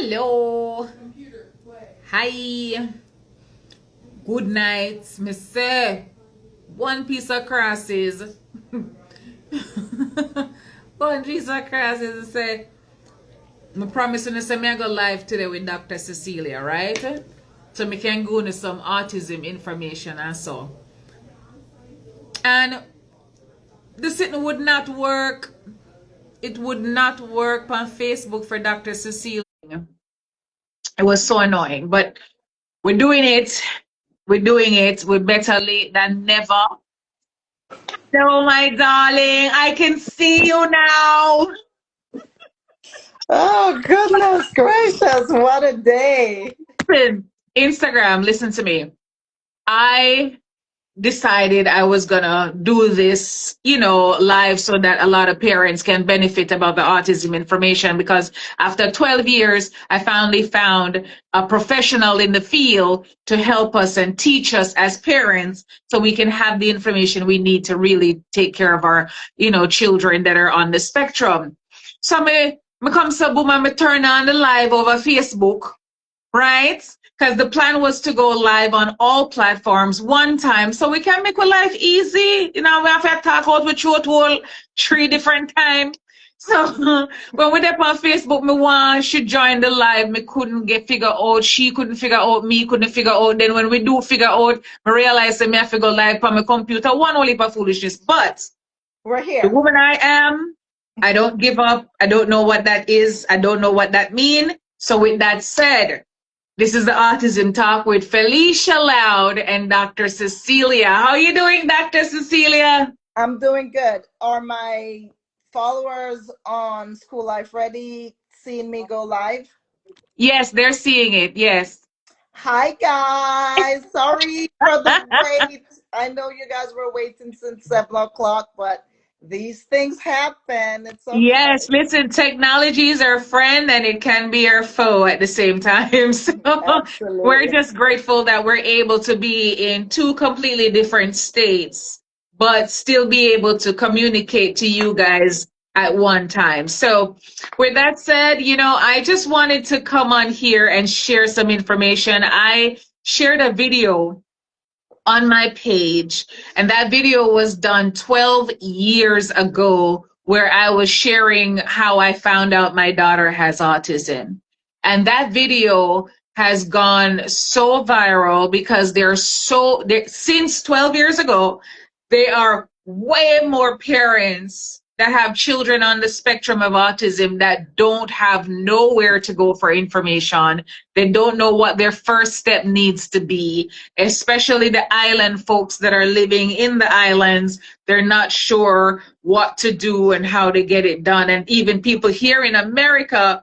Hello. Hi. Good night, Miss Sir. One piece of crosses. One piece of crosses say, I promise you say me I go live today with Dr. Cecelia, right? So me can go into some autism information and so. And the sitting would not work. It would not work on Facebook for Dr. Cecelia. It was so annoying, but we're doing it. We're doing it. We're better late than never. Oh, my darling, I can see you now. Oh, goodness gracious. What a day. Listen, Instagram, listen to me. I decided I was gonna do this, live so that a lot of parents can benefit about the autism information because after 12 years, I finally found a professional in the field to help us and teach us as parents so we can have the information we need to really take care of our, children that are on the spectrum. So me come to boom and me turn on the live over Facebook, right? Because the plan was to go live on all platforms one time so we can make our life easy. We have to talk out with you all 3 different times. So when we up on Facebook, me want she join the live, me couldn't figure out, she couldn't figure out, me couldn't figure out. Then when we do figure out, I realize that me have to go live on my computer, one only for foolishness. But we're here. The woman I am, I don't give up. I don't know what that is. I don't know what that means. So with that said, this is the Autism Talk with Felicia Loud and Dr. Cecelia. How are you doing, Dr. Cecelia? I'm doing good. Are my followers on School Life Ready seeing me go live? Yes, they're seeing it. Yes. Hi, guys. Sorry for the wait. I know you guys were waiting since 7 o'clock, but these things happen. It's okay. Yes, listen, technology is our friend and it can be our foe at the same time. So Absolutely. we're just grateful that we're able to be in 2 completely different states, but still be able to communicate to you guys at one time. So with that said, I just wanted to come on here and share some information. I shared a video on my page, and that video was done 12 years ago where I was sharing how I found out my daughter has autism. And that video has gone so viral because since 12 years ago, there are way more parents that have children on the spectrum of autism that don't have nowhere to go for information. They don't know what their first step needs to be, especially the island folks that are living in the islands. They're not sure what to do and how to get it done. And even people here in America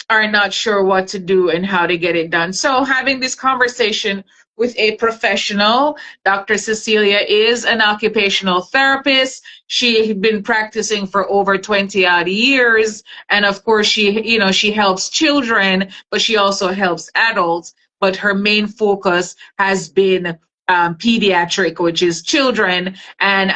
are not sure what to do and how to get it done. So having this conversation with a professional, Dr. Cecelia is an occupational therapist. She's been practicing for over 20 odd years. And of course, she helps children, but she also helps adults. But her main focus has been pediatric, which is children. And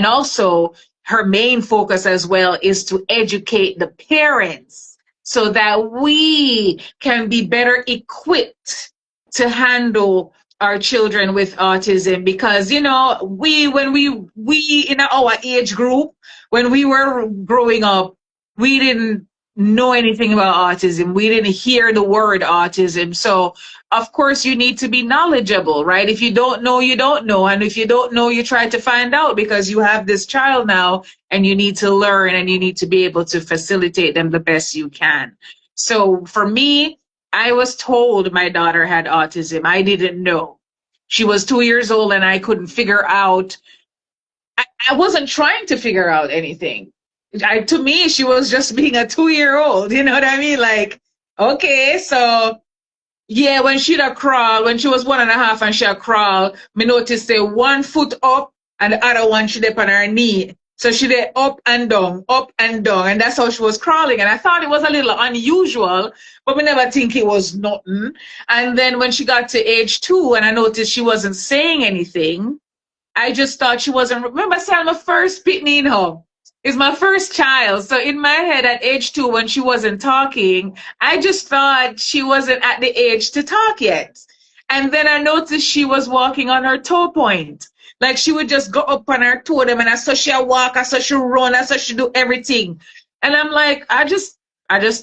also her main focus as well is to educate the parents so that we can be better equipped to handle our children with autism, because when we in our age group, when we were growing up, we didn't know anything about autism. We didn't hear the word autism. So of course you need to be knowledgeable, right? If you don't know, you don't know. And if you don't know, you try to find out, because you have this child now and you need to learn and you need to be able to facilitate them the best you can. So for me, I was told my daughter had autism. I didn't know. She was 2 years old and I couldn't figure out. I wasn't trying to figure out anything. To me, she was just being a 2-year-old. You know what I mean? Like, okay, so yeah, when she'd a crawl, when she was 1.5 and she'd crawl, me noticed say 1 foot up and the other one she'd up on her knee. So she did up and down, and that's how she was crawling. And I thought it was a little unusual, but we never think it was nothing. And then when she got to age 2 and I noticed she wasn't saying anything, I just thought she wasn't. Remember, Selma first pitney in her. Is my first child. So in my head at age 2, when she wasn't talking, I just thought she wasn't at the age to talk yet. And then I noticed she was walking on her toe point. Like she would just go up on her toe them and I saw she walk, I saw she run, I saw she do everything. And I'm like, I just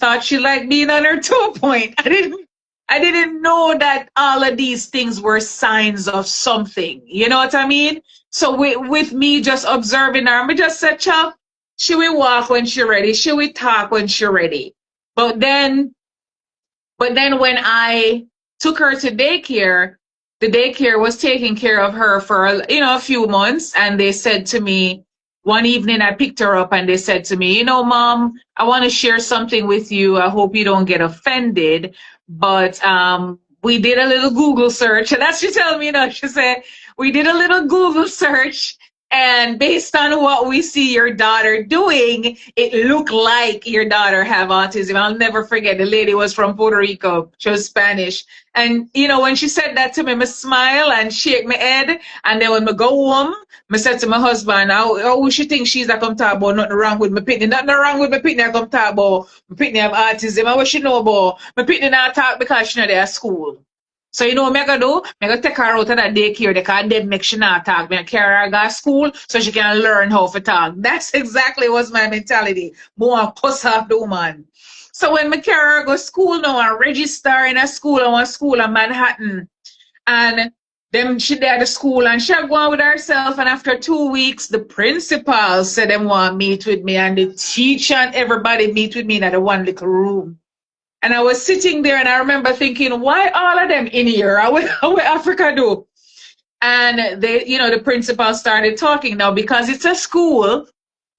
thought she liked being on her toe point. I didn't know that all of these things were signs of something. You know what I mean? So with me just observing her, I just said, Chuck, she will walk when she ready. She will talk when she ready. But then, but then when I took her to daycare, the daycare was taking care of her for, a few months. And they said to me, one evening I picked her up and they said to me, Mom, I want to share something with you. I hope you don't get offended. But we did a little Google search. And that's she telling me, she said, we did a little Google search. And based on what we see your daughter doing, it looked like your daughter have autism. I'll never forget. The lady was from Puerto Rico. She was Spanish. And, when she said that to me, I smile and shake my head. And then when I go home, I said to my husband, how she think she's a come talk about nothing wrong with my pitney. Nothing wrong with my pitney. I come talk about my pitney have autism. And what she know about? My pitney not talk because she not there at school. So what me gonna do? Me gonna take her out of that daycare because they make she not talk. Me carry her to school so she can learn how to talk. That's exactly what's my mentality. More cuss off the woman. So when me carry her go school now and register in a school, I want school in Manhattan. And then she there at the school and she go on with herself. And after 2 weeks, the principal said they want to meet with me and the teacher and everybody meet with me in the one little room. And I was sitting there and I remember thinking, why all of them in here? How will Africa do? And the principal started talking now because it's a school.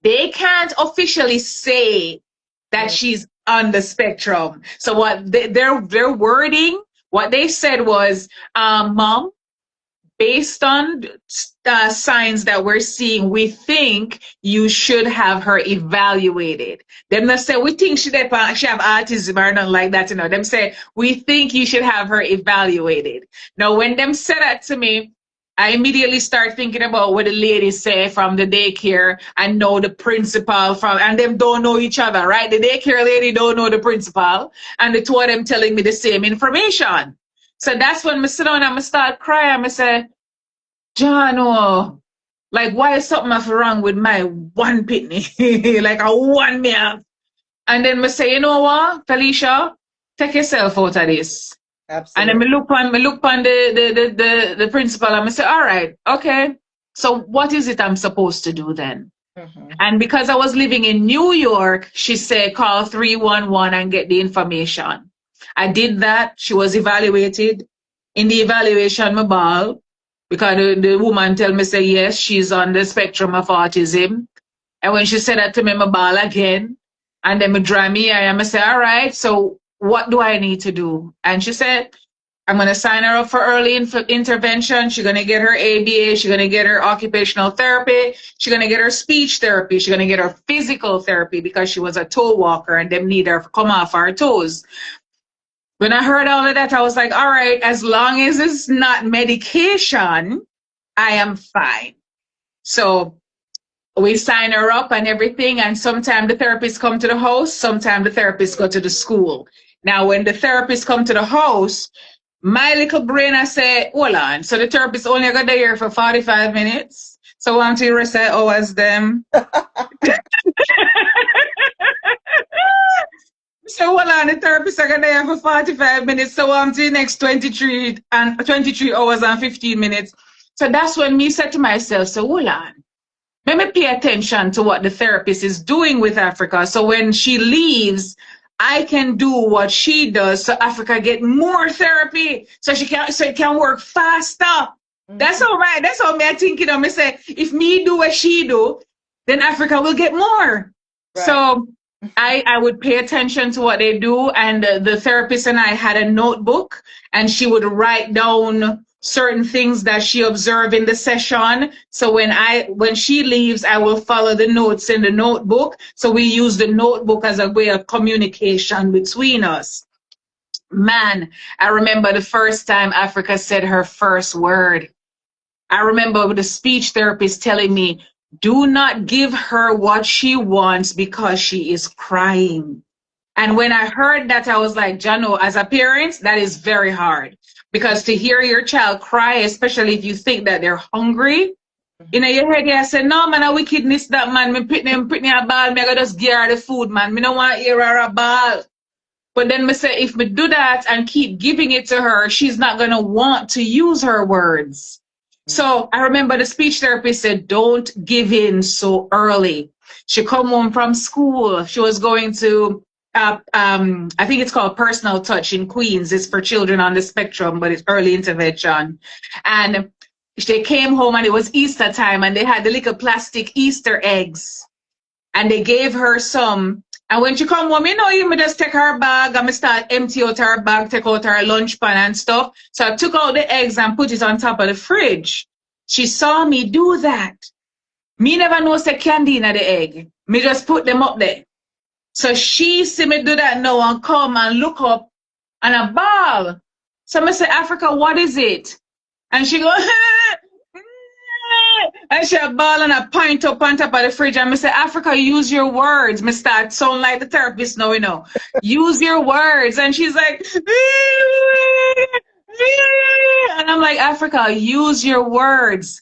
They can't officially say that she's on the spectrum. So what their wording, what they said was, Mom, based on signs that we're seeing, we think you should have her evaluated. Them not say we think she have autism or nothing like that. Them say we think you should have her evaluated. Now, when them said that to me, I immediately start thinking about what the ladies say from the daycare and know the principal and them don't know each other, right? The daycare lady don't know the principal, and the two of them telling me the same information. So that's when I sit down and I start crying. I say, John, oh, like, why is something wrong with my one pitney? Like, a one me have. And then I say, you know what, Felicia, take yourself out of this. Absolutely. And then I look on the principal and I say, all right, okay. So what is it I'm supposed to do then? Mm-hmm. And because I was living in New York, she said, call 311 and get the information. I did that. She was evaluated. In the evaluation, my ball, because the woman tell me, say, yes, she's on the spectrum of autism. And when she said that to me, my ball again. And then me dry me and I say, all right, so what do I need to do? And she said, I'm going to sign her up for early intervention. She's going to get her ABA. She's going to get her occupational therapy. She's going to get her speech therapy. She's going to get her physical therapy because she was a toe walker and them need her to come off her toes. When I heard all of that, I was like, all right, as long as it's not medication, I am fine. So we sign her up and everything. And sometimes the therapists come to the house. Sometimes the therapists go to the school. Now, when the therapists come to the house, my little brain, I say, hold on. So the therapist only got there for 45 minutes. So want to rest their hours them. So hold on, the therapist are gonna there for 45 minutes. So I'm to the next 23 hours and 15 minutes. So that's when me said to myself, so hold on. Let me pay attention to what the therapist is doing with Africa. So when she leaves, I can do what she does so Africa get more therapy. So it can work faster. Mm-hmm. That's how me thinking of me say, if me do what she do, then Africa will get more. Right. So I would pay attention to what they do, and the therapist and I had a notebook, and she would write down certain things that she observed in the session. So when she leaves, I will follow the notes in the notebook. So we use the notebook as a way of communication between us. Man, I remember the first time Africa said her first word. I remember the speech therapist telling me, Do not give her what she wants because she is crying. And when I heard that, I was like, Jano, as a parent, that is very hard. Because to hear your child cry, especially if you think that they're hungry, in your head, I said, no, man, a wickedness that man, me put me a ball, me I gotta just give her the food, man. Me don't want to hear her a ball. But then me say, if me do that and keep giving it to her, she's not gonna want to use her words. So I remember the speech therapist said, don't give in so early. She come home from school. She was going to, I think it's called Personal Touch in Queens. It's for children on the spectrum, but it's early intervention. And they came home and it was Easter time and they had the little plastic Easter eggs and they gave her some. And when she come home, you just take her bag and me start empty out her bag, take out her lunch pan and stuff. So I took out the eggs and put it on top of the fridge. She saw me do that. Me never know say candy in the egg. Me just put them up there. So she see me do that now and come and look up and a ball. So I say, Africa, what is it? And she go, and she a ball and a pint up on top of the fridge. And I say, Africa, use your words. Me start sound like the therapist now. Use your words. And she's like, and I'm like, Africa, use your words.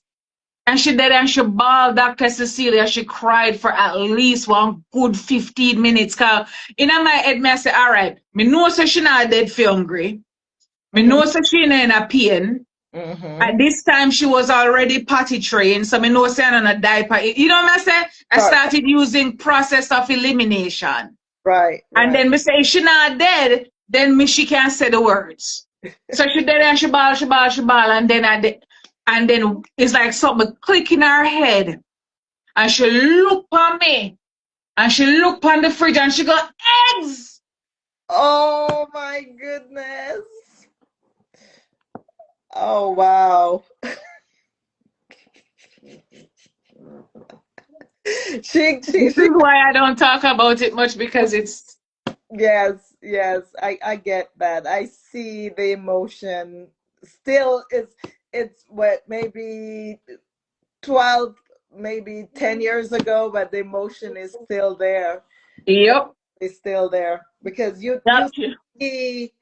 And she did, and she bawled, Dr. Cecelia. She cried for at least one good 15 minutes. Cause in my head, me I say, all right, me know so she not dead for hungry. Me know so she not in a pain. At this time, she was already potty trained, so me know say on a diaper. You know what I say? I started using process of elimination. Right. And then me say, if she not dead, then she can't say the words. So she dead and she ball, and then it's like something click in her head. And she look on me. And she look on the fridge and she go, eggs! Oh my goodness. Oh wow. This is why I don't talk about it much because it's yes, I get that. I see the emotion. Still it's what, maybe 12, maybe 10 years ago, but the emotion is still there. yep. It's still there because you Yep. see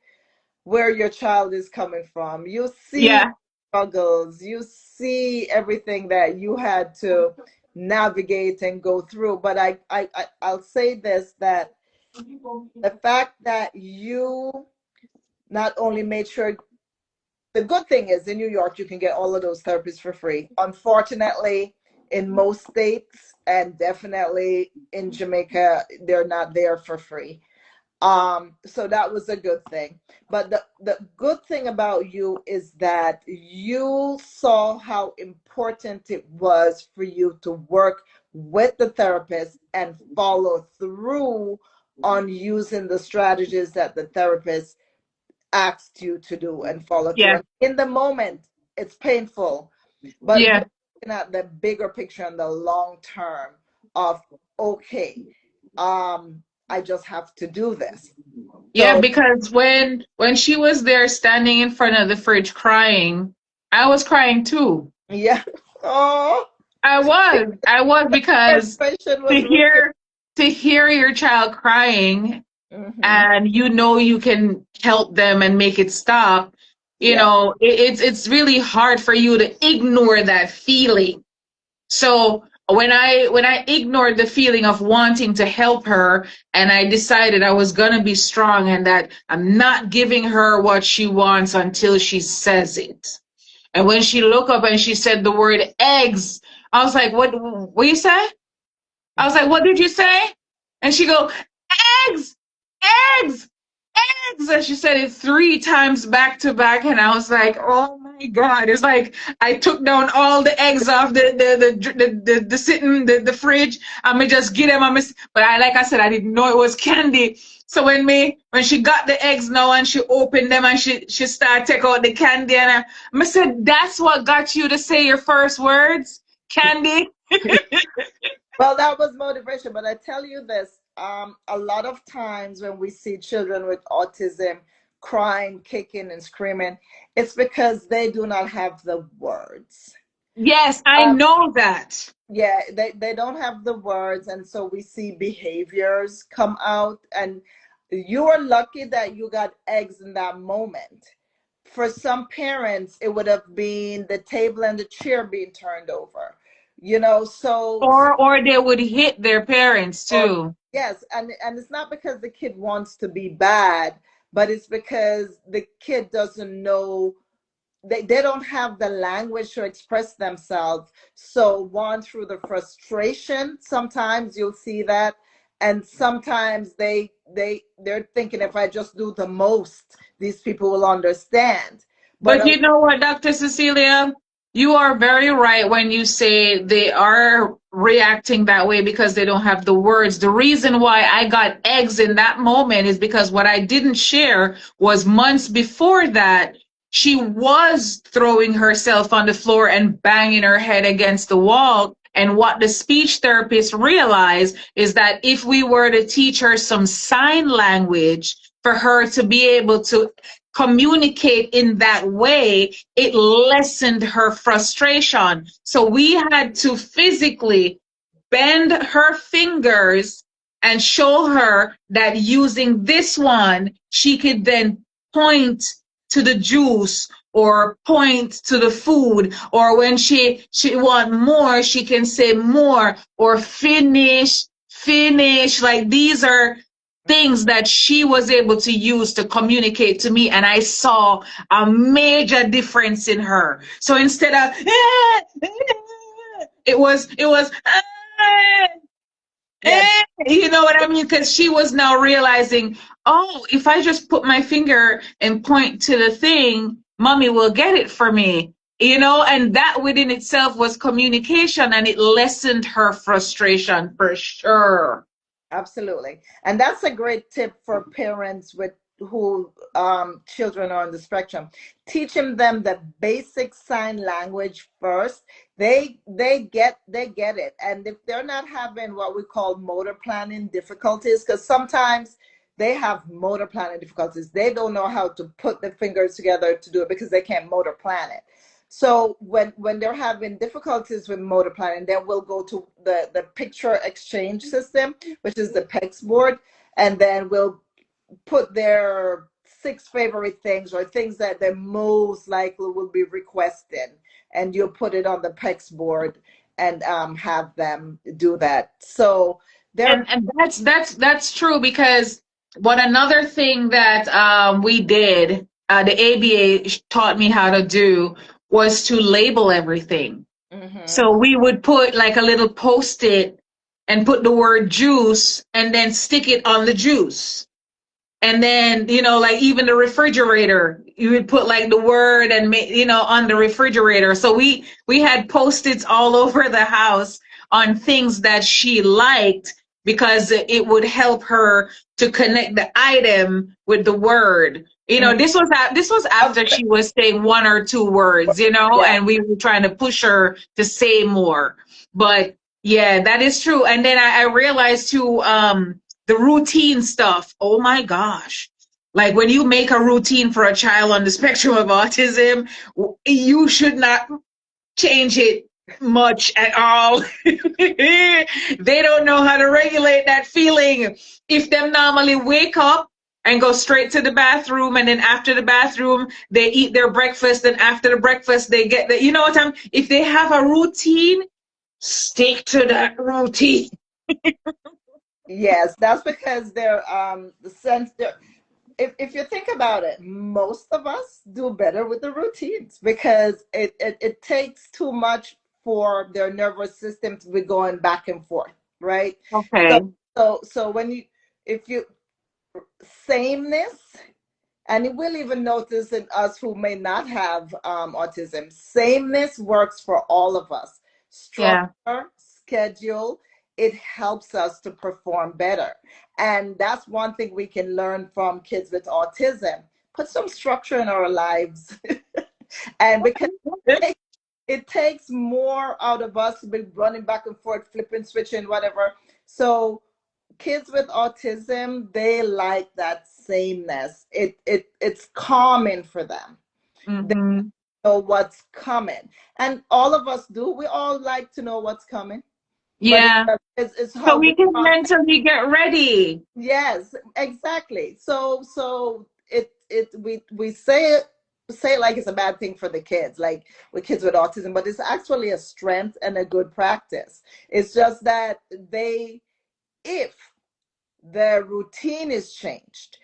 where your child is coming from. You see Yeah. struggles. You see everything that you had to navigate and go through. But I'll say this, that the fact that you not only made sure, the good thing is in New York, you can get all of those therapists for free. Unfortunately, in most states and definitely in Jamaica, they're not there for free. So that was a good thing. But the good thing about you is that you saw how important it was for you to work with the therapist and follow through on using the strategies that the therapist asked you to do and follow through. Yeah. And in the moment, it's painful, but you're Yeah. looking at the bigger picture and the long term of, okay, I just have to do this. Yeah, So because when she was there standing in front of the fridge crying, I was crying too. yeah. Oh, I was because expression to was really. hear your child crying Hmm. and you can help them and make it stop, Yeah. it's really hard for you to ignore that feeling. So when I ignored the feeling of wanting to help her and I decided I was gonna be strong and that I'm not giving her what she wants until she says it. And when she looked up and she said the word eggs, I was like, what you say? I was like, what did you say? And she go, eggs, eggs, eggs. And she said it 3 times back to back. And I was like, oh my God. It's like I took down all the eggs off the sitting, the fridge. I'm gonna just get them. But like I said, I didn't know it was candy. So when she got the eggs now and she opened them and she started take out the candy and I said, that's what got you to say your first words? Candy? Well, that was motivation. But I tell you this, a lot of times when we see children with autism crying, kicking, and screaming, it's because they do not have the words. Yes, I Um, know that. yeah, they don't have the words, and so we see behaviors come out. And you're lucky that you got eggs in that moment. For some parents, it would have been the table and the chair being turned over, so Or they would hit their parents or too. yes, and it's not because the kid wants to be bad, but it's because the kid doesn't know, they don't have the language to express themselves. So one, through the frustration, sometimes you'll see that, and sometimes they're thinking, if I just do the most, these people will understand. But But you know what, Dr. Cecilia? You are very right when you say they are reacting that way because they don't have the words. The reason why I got eggs in that moment is because what I didn't share was months before that, she was throwing herself on the floor and banging her head against the wall. And what the speech therapist realized is that if we were to teach her some sign language for her to be able to communicate in that way, it lessened her frustration. So we had to physically bend her fingers and show her that using this one, she could then point to the juice or point to the food, or when she want more, she can say more or finish. Like these are things that she was able to use to communicate to me, and I saw a major difference in her. So instead of it was yeah, you know what I mean, because she was now realizing, oh, if I just put my finger and point to the thing, mommy will get it for me, and that within itself was communication, and it lessened her frustration for sure. absolutely. And that's a great tip for parents with who children are on the spectrum. Teaching them the basic sign language first. They get it. And if they're not having what we call motor planning difficulties, because sometimes they have motor planning difficulties. They don't know how to put the fingers together to do it because they can't motor plan it. So when they're having difficulties with motor planning, then we'll go to the picture exchange system, which is the PEX board, and then we'll put their six favorite things or things that they most likely will be requesting, and you'll put it on the PEX board and have them do that. So they're And that's true because what another thing that we did, the ABA taught me how to do was to label everything. mhm. So we would put like a little post-it and put the word juice and then stick it on the juice. And then, like even the refrigerator, you would put like the word and on the refrigerator. So we had post-its all over the house on things that she liked because it would help her to connect the item with the word. Mhm. This was after she was saying one or two words, Yeah. and we were trying to push her to say more. But yeah, that is true. And then I realized too, the routine stuff. Oh my gosh. Like when you make a routine for a child on the spectrum of autism, you should not change it much at all. They don't know how to regulate that feeling. If them normally wake up and go straight to the bathroom, and then after the bathroom they eat their breakfast, and after the breakfast they get the, what I'm if they have a routine, stick to that routine. Yes, that's because they're the sense they're if you think about it, most of us do better with the routines because it takes too much for their nervous system to be going back and forth, right? So Okay. so when you if you sameness, and we'll even notice in us who may not have autism, sameness works for all of us. Yeah. Structure, schedule, it helps us to perform better. And that's one thing we can learn from kids with autism. Put some structure in our lives. And because it takes more out of us to be running back and forth, flipping, switching, whatever. So kids with autism, they like that sameness. It's calming for them. They Mm-hmm. know what's coming. And all of us do. We all like to know what's coming. But Yeah. it's So how we we can process. mentally get ready. Yes, exactly. So we say like it's a bad thing for the kids, like with kids with autism, but it's actually a strength and a good practice. It's just that if the routine is changed,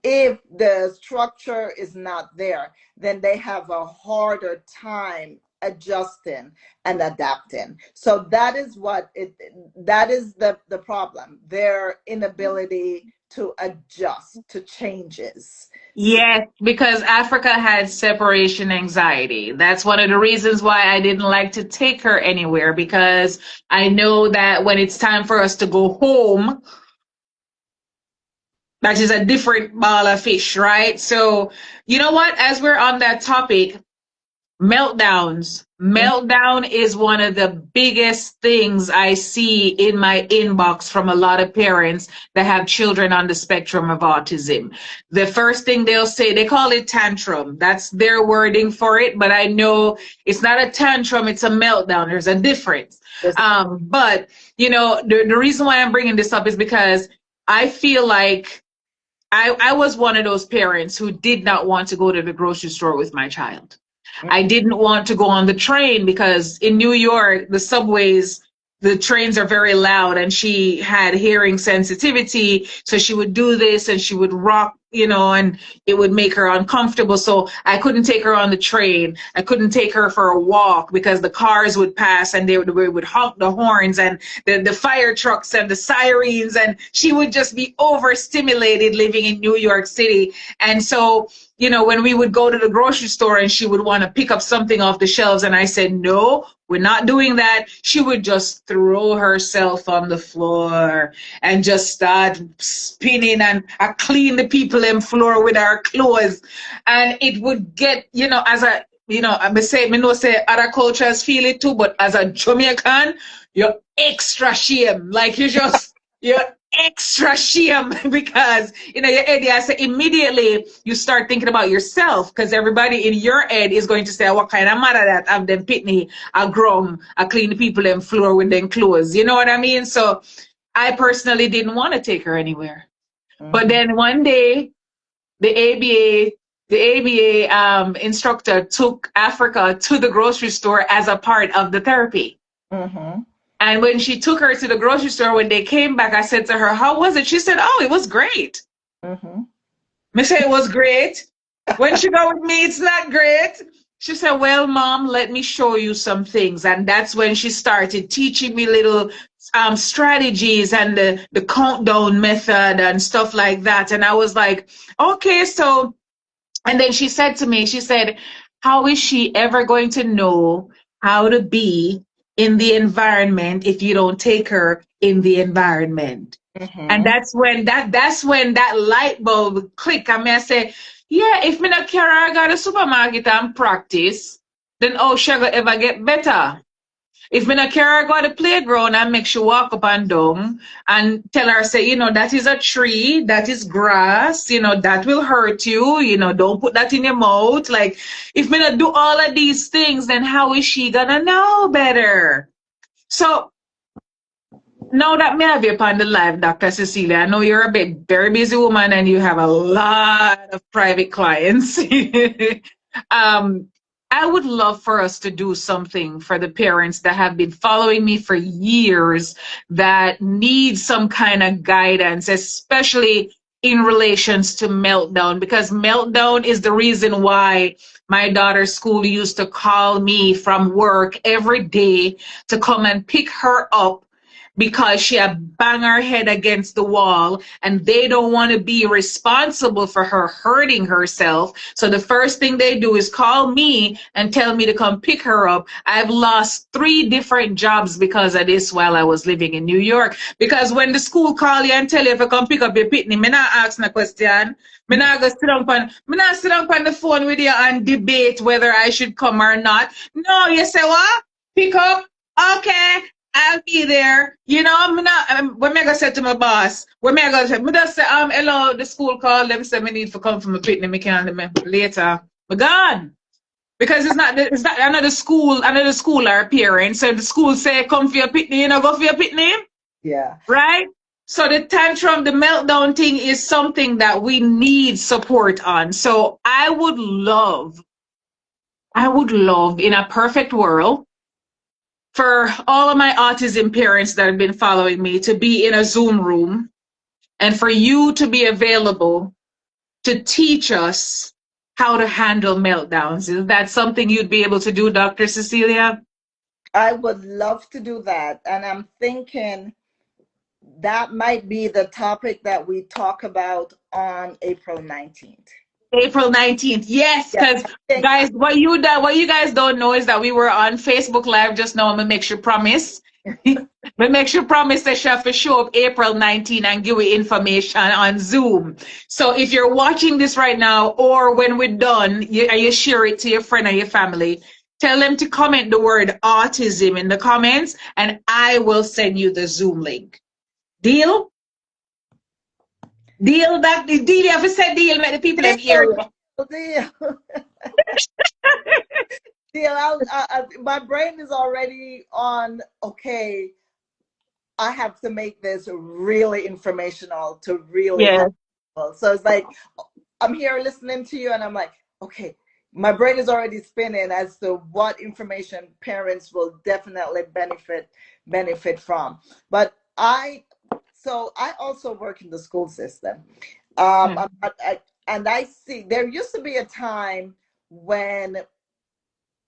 if the structure is not there, then they have a harder time adjusting and adapting. So that is the problem, their inability to adjust to changes. So, Yes, because Africa had separation anxiety. That's one of the reasons why I didn't like to take her anywhere, because I know that when it's time for us to go home, that is a different ball of fish, right? So, you know what? As we're on that topic, meltdowns. mm, Meltdown is one of the biggest things I see in my inbox from a lot of parents that have children on the spectrum of autism. The first thing they'll say, they call it tantrum. That's their wording for it, but I know it's not a tantrum, it's a meltdown. There's a difference. this, But, the reason why I'm bringing this up is because I feel like I was one of those parents who did not want to go to the grocery store with my child. mm, I didn't want to go on the train because in New York, the subways, the trains are very loud, and she had hearing sensitivity. So she would do this and she would rock, and it would make her uncomfortable. So I couldn't take her on the train. I couldn't take her for a walk because the cars would pass and they would honk the horns and the fire trucks and the sirens. And she would just be overstimulated living in New York City. And so, when we would go to the grocery store and she would want to pick up something off the shelves, and I said, no, we're not doing that, she would just throw herself on the floor and just start spinning, and I clean the people in floor with her clothes. And it would get, as a, I know say other cultures feel it too, but as a Jamaican, you're extra shame. Like you're extra shame because your head, I say immediately you start thinking about yourself, because everybody in your head is going to say, what kind of mother that have them pitney, I grum, I clean the people them floor with them clothes. You know what I mean? So I personally didn't want to take her anywhere. But mhm, then one day the ABA instructor took Africa to the grocery store as a part of the therapy. mhm, And when she took her to the grocery store, when they came back, I said to her, how was it? She said, oh, it was great. mhm, I said, it was great. When she go with me, it's not great. She said, well, mom, let me show you some things. And that's when she started teaching me little strategies and the countdown method and stuff like that. And I was like, okay, so, and then she said to me, she said, how is she ever going to know how to be in the environment if you don't take her in the environment? And mhm. that's when that light bulb click. I mean, I say, yeah, if me not carry her go to the supermarket and practice, then how she go ever get better? If me not carry her go to the playground and make she walk up and down and tell her, say, that is a tree, that is grass, that will hurt you, don't put that in your mouth. Like, if me not do all of these things, then how is she gonna know better? So now that me have you upon the live, Dr. Cecilia, I know you're a very busy woman and you have a lot of private clients. um, I would love for us to do something for the parents that have been following me for years that need some kind of guidance, especially in relations to meltdown, because meltdown is the reason why my daughter's school used to call me from work every day to come and pick her up because she had banged her head against the wall, and they don't want to be responsible for her hurting herself. So the first thing they do is call me and tell me to come pick her up. I've lost 3 different jobs because of this while I was living in New York. Because when the school call you and tell you if you come pick up your pitney, me not ask no question. Me not sit down on the phone with you and debate whether I should come or not. No, you say what? Pick up? Okay, I'll be there. I'm not, when I go say to my boss, when I go say, me just say, hello, the school call them, say me need to come from a picnic, me can later. Me gone. Because it's not another school or parent. So the school say come for your pitney, you know, go for your pitney, Yeah. right? So the tantrum, the meltdown thing is something that we need support on. So I would love in a perfect world for all of my autism parents that have been following me to be in a Zoom room and for you to be available to teach us how to handle meltdowns. Is that something you'd be able to do, Dr. Cecelia? I would love to do that. And I'm thinking that might be the topic that we talk about on April 19th. April 19th. Yes, Yeah, because I think guys, what you guys don't know is that we were on Facebook Live just now. I'm gonna make sure promise. We make sure promise that you have to show up April 19 and give you information on Zoom. So if you're watching this right now, or when we're done, you share it to your friend or your family. Tell them to comment the word autism in the comments, and I will send you the Zoom link. Deal? Deal that the deal. You have to say deal, make the people them hear deal, you. deal, deal. My brain is already on, okay, I have to make this really informational to really Yeah. help people. So it's like, I'm here listening to you and I'm like, okay, my brain is already spinning as to what information parents will definitely benefit from. But I also work in the school system. Mm. And I see there used to be a time when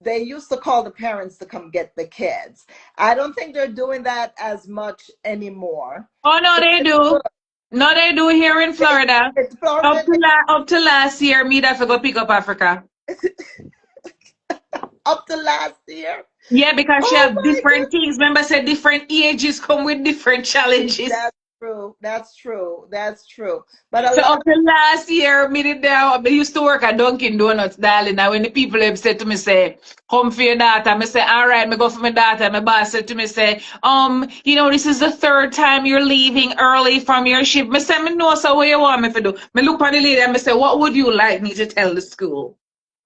they used to call the parents to come get the kids. I don't think they're doing that as much anymore. Oh no, they do. No, they do here in Florida. It's Florida, Up to last year, me that for go pick up Africa. up to last year. Yeah, because she Oh have my different goodness. things. Remember, I said different ages come with different challenges. That's true. That's true. That's true. But a So lot up of, to last year, me did I used to work at Dunkin' Donuts, darling. Now when the people have said to me, say, come for your daughter, me say, all right, me go for my daughter. My boss said to me, say, this is the third time you're leaving early from your shift. Me say, me know, so what you want me to do? Me look at the lady and me say, what would you like me to tell the school?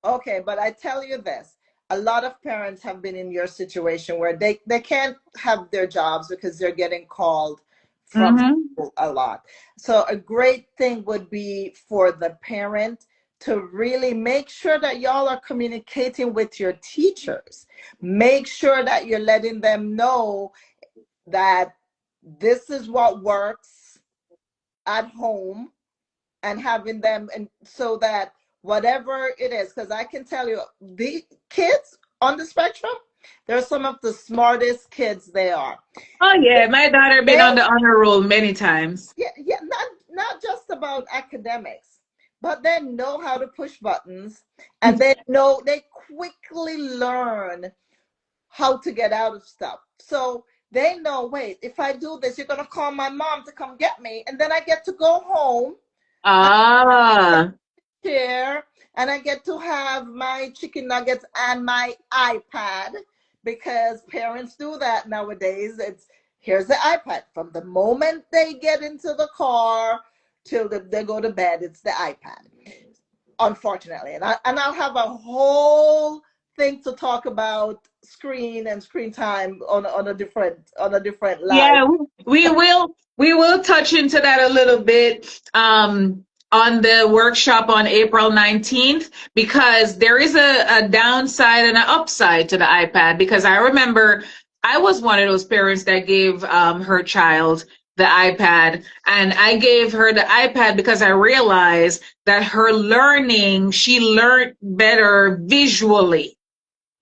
okay, but I tell you this. A lot of parents have been in your situation where they can't have their jobs because they're getting called from Mm-hmm. school a lot. So a great thing would be for the parent to really make sure that y'all are communicating with your teachers. Make sure that you're letting them know that this is what works at home, and having them, and so that whatever it is, because I can tell you the kids on the spectrum, they're some of the smartest kids they are. Oh yeah, my daughter been They, on the honor roll many times. yeah, not just about academics, but they know how to push buttons, and they quickly learn how to get out of stuff. So they know, wait, if I do this, you're gonna call my mom to come get me, and then I get to go home Ah, here, and I get to have my chicken nuggets and my iPad, because parents do that nowadays. It's here's the iPad. From the moment they get into the car till they go to bed, it's the iPad. Unfortunately, I'll have a whole thing to talk about screen and screen time on a different live. yeah, we will touch into that a little bit on the workshop on April 19th, because there is a downside and an upside to the iPad, because I remember I was one of those parents that gave her child the iPad, and I gave her the iPad because I realized that she learned better visually.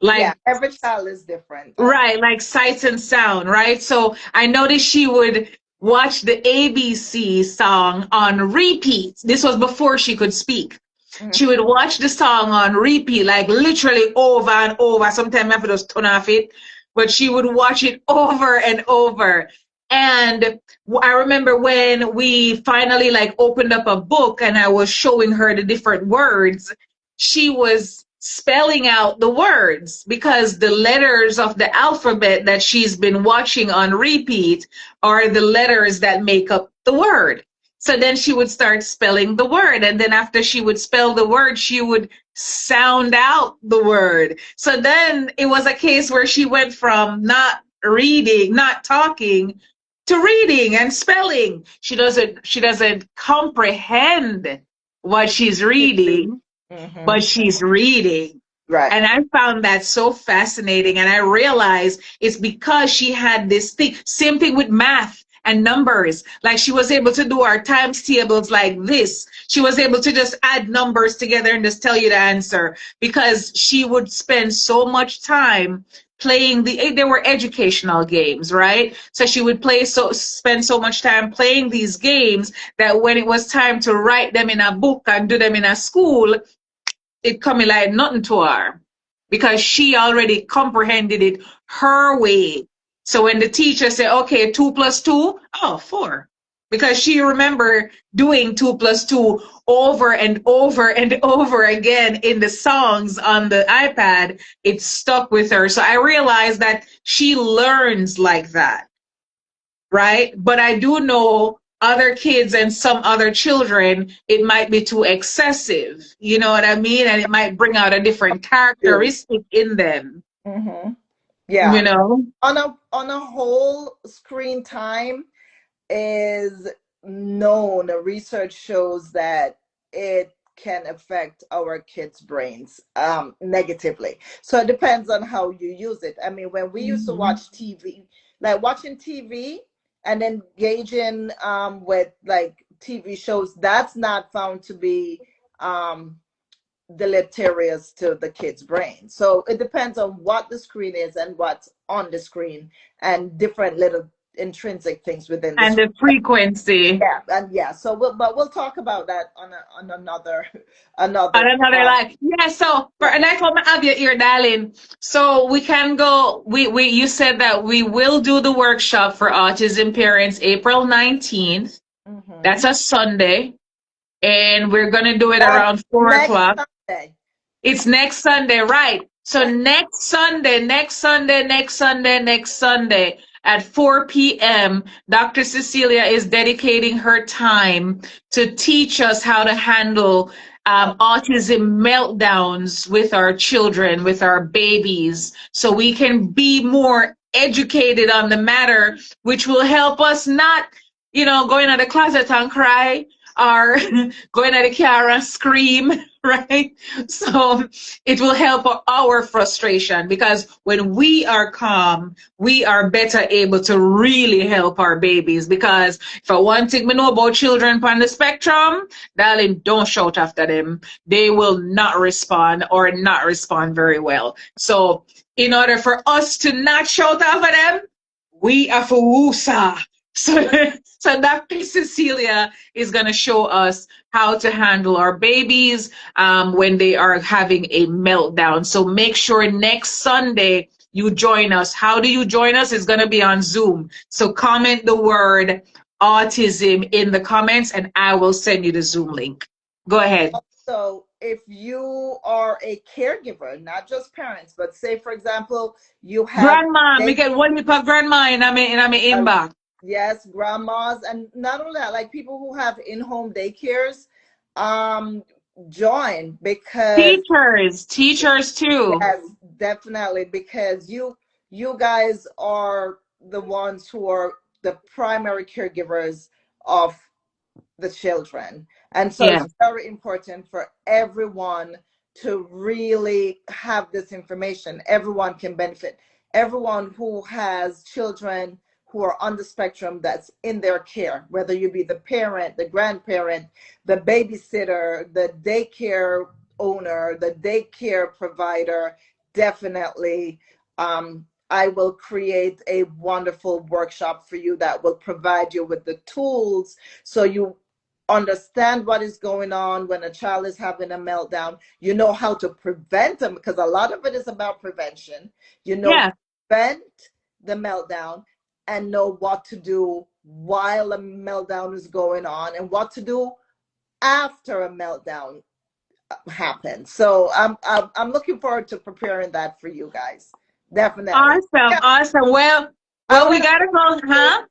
Yeah, Like every child is different. right, like sights and sound, right? So I noticed she would watch the ABC song on repeat. This was before she could speak. Mhm. She would watch the song on repeat, like literally over and over. Sometimes I have to just turn off it, but she would watch it over and over. And I remember when we finally like opened up a book and I was showing her the different words, she was spelling out the words because the letters of the alphabet that she's been watching on repeat are the letters that make up the word. So then she would start spelling the word. And then after she would spell the word, she would sound out the word. So then it was a case where she went from not reading, not talking, to reading and spelling. She doesn't comprehend what she's reading, Mm-hmm. but she's reading. Right. And I found that so fascinating. And I realized it's because she had this thing. Same thing with math and numbers. Like she was able to do our times tables like this. She was able to just add numbers together and just tell you the answer because she would spend so much time playing they were educational games, right? So she would spend so much time playing these games that when it was time to write them in a book and do them in a school, it coming like nothing to her because she already comprehended it her way. So when the teacher said, okay, 2 plus 2, oh, 4. Because she remember doing 2 plus 2 over and over and over again in the songs on the iPad, it stuck with her. So I realized that she learns like that, right? But I do know other kids and some other children, it might be too excessive. You know what I mean? And it might bring out a different Do. characteristic in them, Mm-hmm. you Yeah. know? On a whole, screen time is known. Research shows that it can affect our kids' brains negatively. So it depends on how you use it. I mean, when we used to Mhm. watch TV, like watching TV and engaging with like TV shows, that's not found to be um, deleterious to the kid's brain. So it depends on what the screen is and what's on the screen and different little intrinsic things within the And screen. the frequency. Yeah, and yeah. So we'll talk about that on another On another another life. Yeah, so for yeah. and I told my have your ear, darling. So we can go we you said that we will do the workshop for autism parents April 19th. That's Mm-hmm. a Sunday. And we're gonna do it That's around four next o'clock. Sunday. It's next Sunday, right? So Yes. next Sunday at 4 p.m., Dr. Cecelia is dedicating her time to teach us how to handle Oh, autism meltdowns with our children, with our babies, so we can be more educated on the matter, which will help us not, go in the closet and cry or going at the car and scream, right? So it will help our frustration because when we are calm, we are better able to really help our babies. Because for one thing we know about children on the spectrum, darling, don't shout after them. They will not respond or not respond very well. So in order for us to not shout after them, we are for woosa. So, so Dr. Cecilia is going to show us how to handle our babies when they are having a meltdown. So make sure next Sunday you join us. How do you join us? It's going to be on Zoom. So comment the word autism in the comments and I will send you the Zoom link. Go ahead. so if you are a caregiver, not just parents, but say for example you have Grandma, me day get one lip of grandma in my inbox. yes, grandmas, and not only that, like people who have in-home daycares, um, join because Teachers too. yes, definitely because you guys are the ones who are the primary caregivers of the children. And so Yeah. it's very important for everyone to really have this information. Everyone can benefit. Everyone who has children who are on the spectrum that's in their care, whether you be the parent, the grandparent, the babysitter, the daycare owner, the daycare provider, definitely. I will create a wonderful workshop for you that will provide you with the tools so you understand what is going on when a child is having a meltdown. You know how to prevent them because a lot of it is about prevention. You know, Yeah. prevent the meltdown and know what to do while a meltdown is going on and what to do after a meltdown happens. So I'm looking forward to preparing that for you guys. Definitely. Awesome. Yeah, Awesome. Well, I we want gotta go, to huh?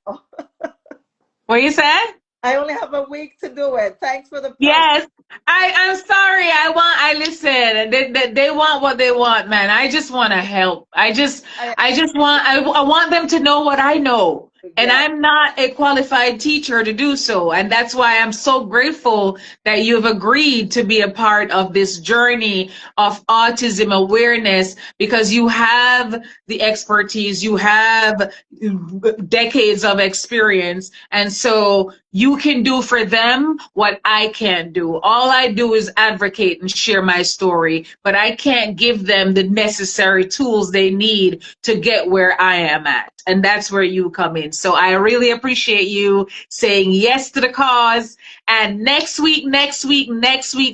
What you said? I only have a week to do it. Thanks for the pressure. Yes, I'm sorry. I listen. They want what they want, man. I just want to help. I, I just want I want them to know what I know. And yeah. I'm not a qualified teacher to do so. And that's why I'm so grateful that you've agreed to be a part of this journey of autism awareness, because you have the expertise, you have decades of experience. And so you can do for them what I can't do. All I do is advocate and share my story, but I can't give them the necessary tools they need to get where I am at. And that's where you come in. So I really appreciate you saying yes to the cause. And next week,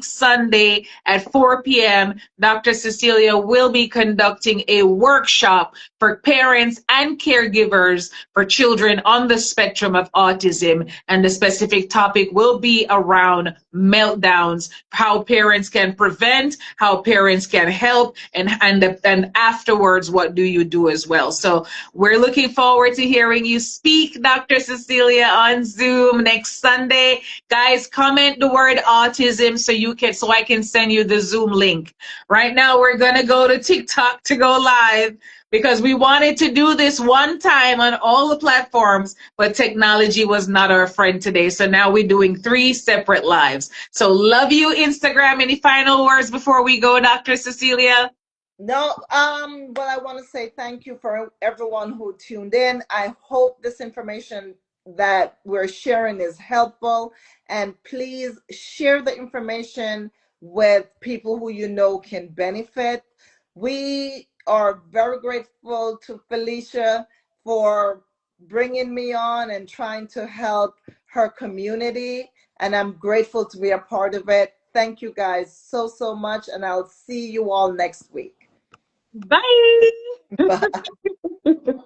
Sunday at 4 p.m., Dr. Cecelia will be conducting a workshop for parents and caregivers for children on the spectrum of autism. And the specific topic will be around meltdowns, how parents can prevent, how parents can help, and afterwards, what do you do as well? So we're looking forward to hearing you speak, Dr. Cecelia, on Zoom next Sunday. Guys, comment the word autism so I can send you the Zoom link. Right now, we're gonna go to TikTok to go live, because we wanted to do this one time on all the platforms, but technology was not our friend today. So now we're doing 3 separate lives. So love you, Instagram. Any final words before we go, Dr. Cecelia? No, but I want to say thank you for everyone who tuned in. I hope this information that we're sharing is helpful, and please share the information with people who you know can benefit. We are very grateful to Felicia for bringing me on and trying to help her community, and I'm grateful to be a part of it. Thank you guys so, so much, and I'll see you all next week. Bye. Bye.